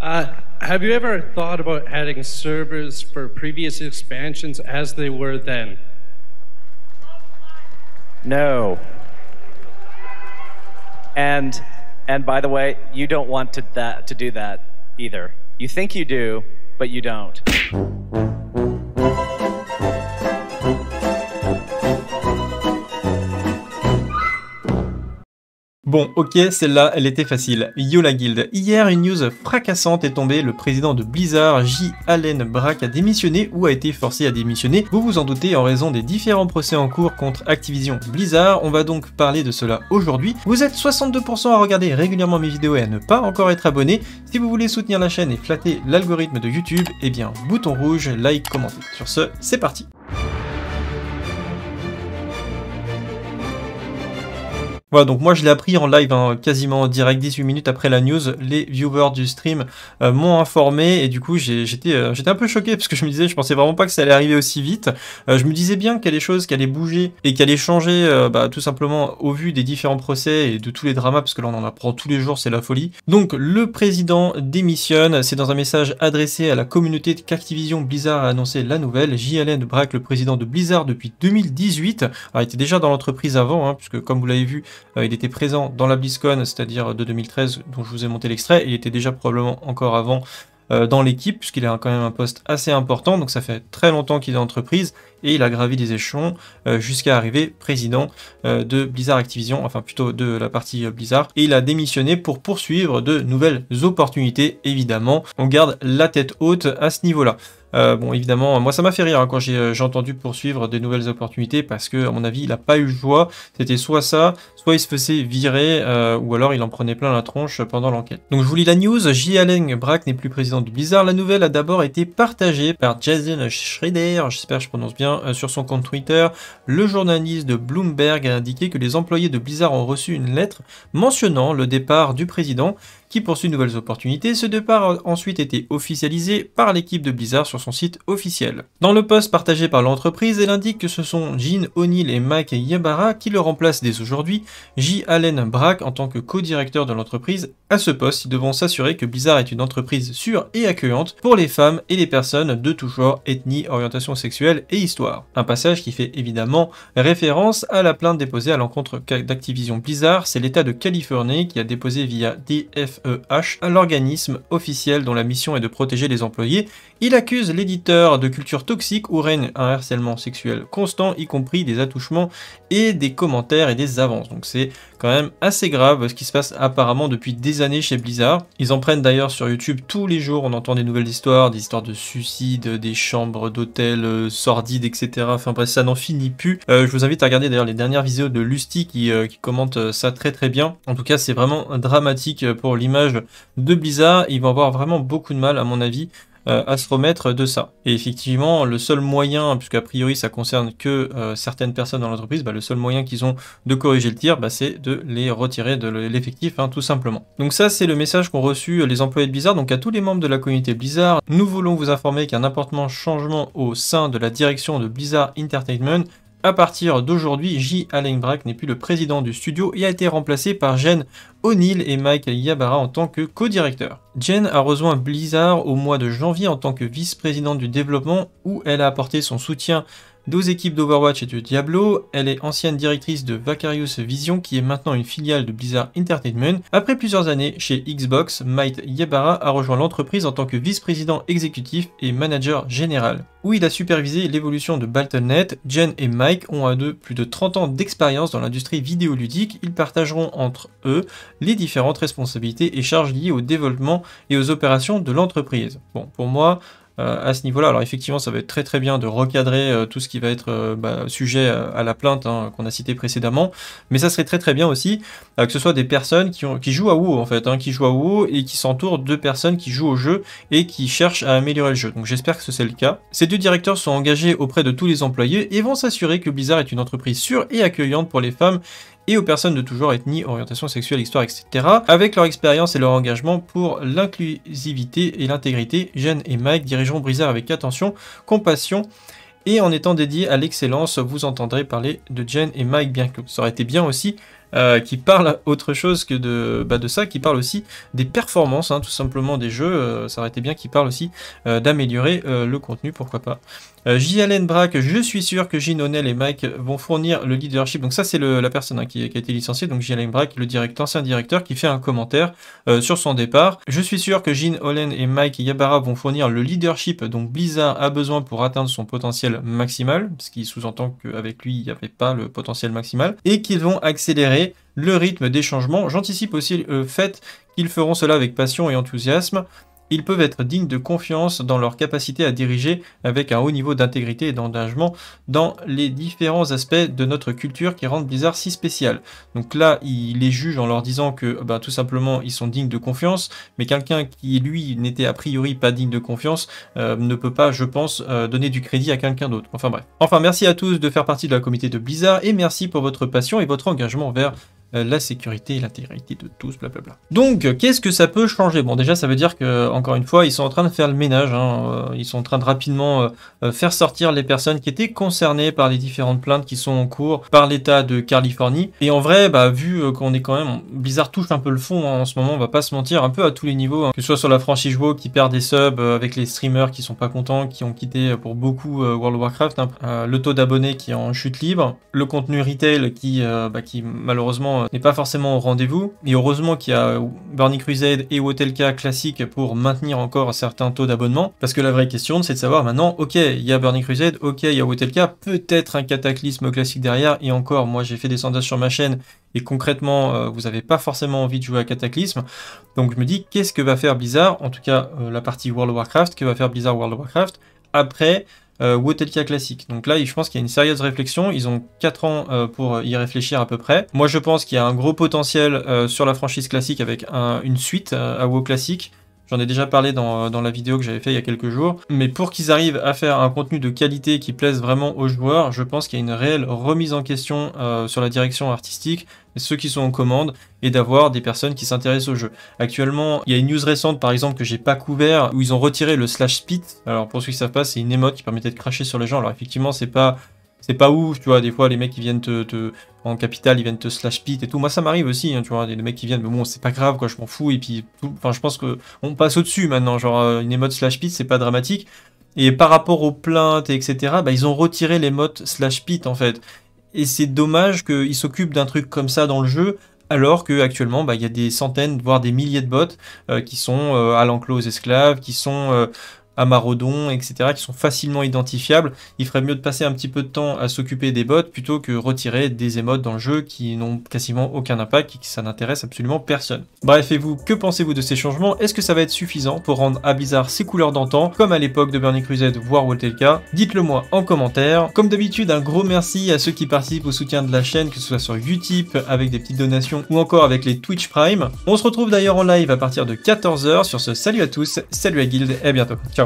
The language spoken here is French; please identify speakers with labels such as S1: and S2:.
S1: Have you ever thought about adding servers for previous expansions as they were then?
S2: No. And by the way, you don't want to do that either. You think you do, but you don't.
S3: Bon, ok, celle-là, elle était facile. Yo la guilde. Hier, une news fracassante est tombée. Le président de Blizzard, J. Allen Brack, a démissionné ou a été forcé à démissionner. Vous vous en doutez, en raison des différents procès en cours contre Activision Blizzard. On va donc parler de cela aujourd'hui. Vous êtes 62% à regarder régulièrement mes vidéos et à ne pas encore être abonné. Si vous voulez soutenir la chaîne et flatter l'algorithme de YouTube, eh bien, bouton rouge, like, commenter. Sur ce, c'est parti. Voilà, donc moi je l'ai appris en live, hein, quasiment en direct, 18 minutes après la news. Les viewers du stream m'ont informé et du coup j'étais un peu choqué parce que je me disais, je pensais vraiment pas que ça allait arriver aussi vite. Je me disais bien qu'il y a des choses qui allaient bouger et qui allaient changer tout simplement au vu des différents procès et de tous les dramas, parce que là on en apprend tous les jours, c'est la folie. Donc le président démissionne, c'est dans un message adressé à la communauté qu'Activision Blizzard a annoncé la nouvelle. J. Allen Brack, le président de Blizzard depuis 2018, alors, il était déjà dans l'entreprise avant, hein, puisque comme vous l'avez vu, il était présent dans la BlizzCon, c'est-à-dire de 2013, dont je vous ai monté l'extrait. Il était déjà probablement encore avant dans l'équipe, puisqu'il a quand même un poste assez important, donc ça fait très longtemps qu'il est en entreprise, et il a gravi des échelons jusqu'à arriver président de Blizzard Activision, enfin plutôt de la partie Blizzard, et il a démissionné pour poursuivre de nouvelles opportunités, évidemment. On garde la tête haute à ce niveau-là. Bon, évidemment, moi ça m'a fait rire hein, quand j'ai entendu poursuivre des nouvelles opportunités, parce que à mon avis il n'a pas eu le choix. C'était soit ça, soit il se faisait virer, ou alors il en prenait plein la tronche pendant l'enquête. Donc je vous lis la news. J. Allen Brack n'est plus président de Blizzard. La nouvelle a d'abord été partagée par Jason Schreier, j'espère que je prononce bien, sur son compte Twitter. Le journaliste de Bloomberg a indiqué que les employés de Blizzard ont reçu une lettre mentionnant le départ du président, qui poursuit de nouvelles opportunités. Ce départ a ensuite été officialisé par l'équipe de Blizzard sur son site officiel. Dans le post partagé par l'entreprise, elle indique que ce sont Jen Oneal et Mike Ybarra qui le remplacent dès aujourd'hui. J. Allen Brack, en tant que co-directeur de l'entreprise, à ce poste, ils devront s'assurer que Blizzard est une entreprise sûre et accueillante pour les femmes et les personnes de tout genre, ethnie, orientation sexuelle et histoire. Un passage qui fait évidemment référence à la plainte déposée à l'encontre d'Activision Blizzard. C'est l'État de Californie qui a déposé via DFEH à l'organisme officiel dont la mission est de protéger les employés. Il accuse l'éditeur de culture toxique où règne un harcèlement sexuel constant, y compris des attouchements et des commentaires et des avances. Donc c'est quand même assez grave ce qui se passe apparemment depuis des années chez Blizzard. Ils en prennent d'ailleurs sur YouTube tous les jours, on entend des nouvelles histoires, des histoires de suicides, des chambres d'hôtel sordides, etc. Enfin bref, ça n'en finit plus. Je vous invite à regarder d'ailleurs les dernières vidéos de Lusty qui commente ça très très bien. En tout cas, c'est vraiment dramatique pour l'image de Blizzard. Ils vont avoir vraiment beaucoup de mal, à mon avis, à se remettre de ça. Et effectivement, le seul moyen, puisqu'a priori ça concerne que certaines personnes dans l'entreprise, le seul moyen qu'ils ont de corriger le tir, c'est de les retirer de l'effectif, tout simplement. Donc ça, c'est le message qu'ont reçu les employés de Blizzard. Donc à tous les membres de la communauté Blizzard, nous voulons vous informer qu'un important changement au sein de la direction de Blizzard Entertainment. À partir d'aujourd'hui, J. Allen Brack n'est plus le président du studio et a été remplacé par Jen Oneal et Mike Ybarra en tant que co-directeur. Jen a rejoint Blizzard au mois de janvier en tant que vice-présidente du développement, où elle a apporté son soutien aux équipes d'Overwatch et de Diablo. Elle est ancienne directrice de Vicarious Vision, qui est maintenant une filiale de Blizzard Entertainment. Après plusieurs années chez Xbox, Mike Ybarra a rejoint l'entreprise en tant que vice-président exécutif et manager général, où il a supervisé l'évolution de Battle.net. Jen et Mike ont à deux plus de 30 ans d'expérience dans l'industrie vidéoludique. Ils partageront entre eux les différentes responsabilités et charges liées au développement et aux opérations de l'entreprise. Bon, pour moi, à ce niveau-là, alors effectivement ça va être très très bien de recadrer tout ce qui va être sujet à la plainte qu'on a cité précédemment, mais ça serait très très bien aussi que ce soit des personnes qui jouent à WoW en fait, qui jouent à WoW et qui s'entourent de personnes qui jouent au jeu et qui cherchent à améliorer le jeu. Donc j'espère que c'est le cas. Ces deux directeurs sont engagés auprès de tous les employés et vont s'assurer que Blizzard est une entreprise sûre et accueillante pour les femmes et aux personnes de tout genre, ethnie, orientation sexuelle, histoire, etc. Avec leur expérience et leur engagement pour l'inclusivité et l'intégrité, Jen et Mike dirigeront Blizzard avec attention, compassion et en étant dédiés à l'excellence. Vous entendrez parler de Jen et Mike bien que ça aurait été bien aussi qui parle autre chose que de ça, qui parle aussi des performances, hein, tout simplement des jeux. Ça aurait été bien qu'il parle aussi d'améliorer le contenu, pourquoi pas. J. Allen Brack, je suis sûr que Gene O'Neill et Mike vont fournir le leadership. Donc ça c'est la personne hein, qui a été licenciée, donc J. Allen Brack, ancien directeur, qui fait un commentaire sur son départ. Je suis sûr que Gene O'Neill et Mike Ybarra vont fournir le leadership dont Blizzard a besoin pour atteindre son potentiel maximal, ce qui sous-entend qu'avec lui il n'y avait pas le potentiel maximal, et qu'ils vont accélérer le rythme des changements. J'anticipe aussi le fait qu'ils feront cela avec passion et enthousiasme. Ils peuvent être dignes de confiance dans leur capacité à diriger avec un haut niveau d'intégrité et d'engagement dans les différents aspects de notre culture qui rendent Blizzard si spécial. Donc là, il les juge en leur disant que tout simplement ils sont dignes de confiance, mais quelqu'un qui lui n'était a priori pas digne de confiance ne peut pas, je pense, donner du crédit à quelqu'un d'autre. Enfin bref. Enfin, merci à tous de faire partie de la communauté de Blizzard et merci pour votre passion et votre engagement envers la sécurité et l'intégrité de tous, blablabla. Donc, qu'est-ce que ça peut changer? Bon, déjà, ça veut dire que, encore une fois, ils sont en train de faire le ménage, hein, ils sont en train de rapidement faire sortir les personnes qui étaient concernées par les différentes plaintes qui sont en cours par l'État de Californie. Et en vrai, vu qu'on est quand même... Blizzard touche un peu le fond hein, en ce moment, on va pas se mentir, un peu à tous les niveaux, hein, que ce soit sur la franchise WoW qui perd des subs avec les streamers qui sont pas contents, qui ont quitté pour beaucoup World of Warcraft, hein, le taux d'abonnés qui est en chute libre, le contenu retail qui malheureusement n'est pas forcément au rendez-vous, et heureusement qu'il y a Burning Crusade et WoTLK classique pour maintenir encore un certain taux d'abonnement, parce que la vraie question c'est de savoir maintenant, ok, il y a Burning Crusade, ok, il y a WoTLK, peut-être un cataclysme classique derrière, et encore, moi j'ai fait des sondages sur ma chaîne, et concrètement, vous n'avez pas forcément envie de jouer à Cataclysme, donc je me dis, qu'est-ce que va faire Blizzard, en tout cas la partie World of Warcraft, que va faire Blizzard World of Warcraft, après WoTLK classique. Donc là, je pense qu'il y a une sérieuse réflexion. Ils ont 4 ans pour y réfléchir à peu près. Moi, je pense qu'il y a un gros potentiel sur la franchise classique avec une suite à WoW classique. J'en ai déjà parlé dans la vidéo que j'avais fait il y a quelques jours. Mais pour qu'ils arrivent à faire un contenu de qualité qui plaise vraiment aux joueurs, je pense qu'il y a une réelle remise en question sur la direction artistique, ceux qui sont en commande, et d'avoir des personnes qui s'intéressent au jeu. Actuellement, il y a une news récente par exemple que j'ai pas couvert, où ils ont retiré le /spit. Alors pour ceux qui savent pas, c'est une émote qui permettait de cracher sur les gens. Alors effectivement, c'est pas ouf, tu vois, des fois les mecs qui viennent en capital, ils viennent te /pit et tout. Moi ça m'arrive aussi, hein, tu vois, des mecs qui viennent, mais bon c'est pas grave quoi, je m'en fous, et puis enfin je pense que on passe au-dessus maintenant, genre une émote /pit c'est pas dramatique. Et par rapport aux plaintes et etc, ils ont retiré l'émote /pit en fait. Et c'est dommage qu'ils s'occupent d'un truc comme ça dans le jeu, alors qu'actuellement, il y a des centaines, voire des milliers de bots qui sont à l'enclos aux esclaves, qui sont à Maraudon, etc., qui sont facilement identifiables. Il ferait mieux de passer un petit peu de temps à s'occuper des bots plutôt que retirer des émotes dans le jeu qui n'ont quasiment aucun impact et que ça n'intéresse absolument personne. Bref, et vous, que pensez-vous de ces changements? Est-ce que ça va être suffisant pour rendre à Blizzard ses couleurs d'antan, comme à l'époque de Burning Crusade, voire WoTLK? Dites-le moi en commentaire. Comme d'habitude, un gros merci à ceux qui participent au soutien de la chaîne, que ce soit sur Utip, avec des petites donations, ou encore avec les Twitch Prime. On se retrouve d'ailleurs en live à partir de 14 h. Sur ce, salut à tous, salut à Guild, et à bientôt. Ciao.